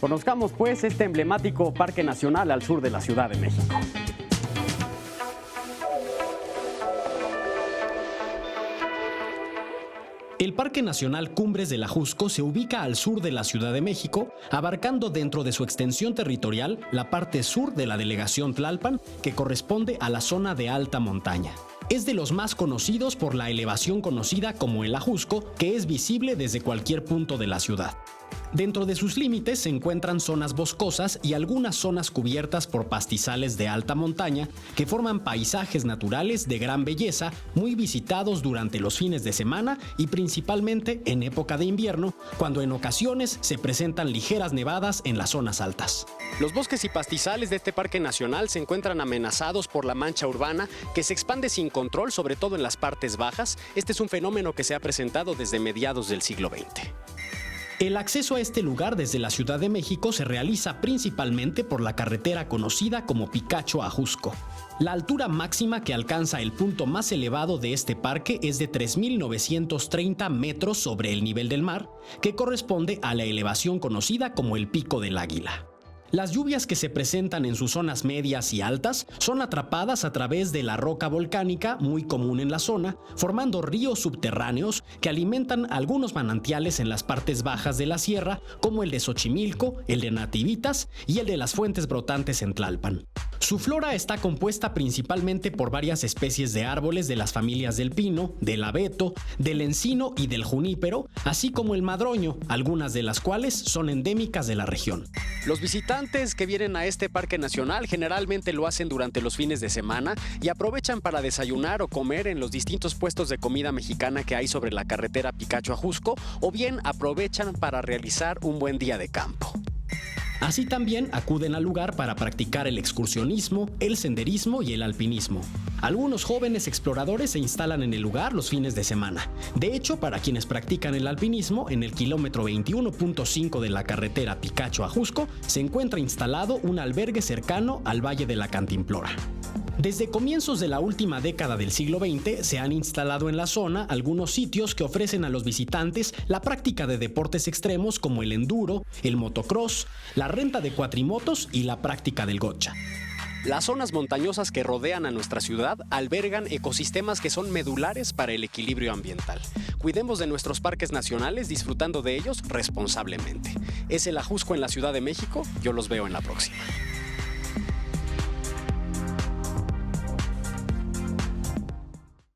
Conozcamos pues este emblemático parque nacional al sur de la Ciudad de México. El Parque Nacional Cumbres del Ajusco se ubica al sur de la Ciudad de México, abarcando dentro de su extensión territorial la parte sur de la delegación Tlalpan, que corresponde a la zona de alta montaña. Es de los más conocidos por la elevación conocida como el Ajusco, que es visible desde cualquier punto de la ciudad. Dentro de sus límites se encuentran zonas boscosas y algunas zonas cubiertas por pastizales de alta montaña que forman paisajes naturales de gran belleza, muy visitados durante los fines de semana y principalmente en época de invierno, cuando en ocasiones se presentan ligeras nevadas en las zonas altas. Los bosques y pastizales de este parque nacional se encuentran amenazados por la mancha urbana que se expande sin control, sobre todo en las partes bajas. Este es un fenómeno que se ha presentado desde mediados del siglo XX. El acceso a este lugar desde la Ciudad de México se realiza principalmente por la carretera conocida como Picacho a Ajusco. La altura máxima que alcanza el punto más elevado de este parque es de 3.930 metros sobre el nivel del mar, que corresponde a la elevación conocida como el Pico del Águila. Las lluvias que se presentan en sus zonas medias y altas son atrapadas a través de la roca volcánica muy común en la zona, formando ríos subterráneos que alimentan algunos manantiales en las partes bajas de la sierra, como el de Xochimilco, el de Nativitas y el de las fuentes brotantes en Tlalpan. Su flora está compuesta principalmente por varias especies de árboles de las familias del pino, del abeto, del encino y del junípero, así como el madroño, algunas de las cuales son endémicas de la región. Los visitantes que vienen a este parque nacional generalmente lo hacen durante los fines de semana y aprovechan para desayunar o comer en los distintos puestos de comida mexicana que hay sobre la carretera Picacho a Ajusco, o bien aprovechan para realizar un buen día de campo. Así también acuden al lugar para practicar el excursionismo, el senderismo y el alpinismo. Algunos jóvenes exploradores se instalan en el lugar los fines de semana. De hecho, para quienes practican el alpinismo, en el kilómetro 21.5 de la carretera Picacho a Ajusco se encuentra instalado un albergue cercano al Valle de la Cantimplora. Desde comienzos de la última década del siglo XX se han instalado en la zona algunos sitios que ofrecen a los visitantes la práctica de deportes extremos como el enduro, el motocross, la renta de cuatrimotos y la práctica del gotcha. Las zonas montañosas que rodean a nuestra ciudad albergan ecosistemas que son medulares para el equilibrio ambiental. Cuidemos de nuestros parques nacionales disfrutando de ellos responsablemente. Es el Ajusco en la Ciudad de México. Yo los veo en la próxima.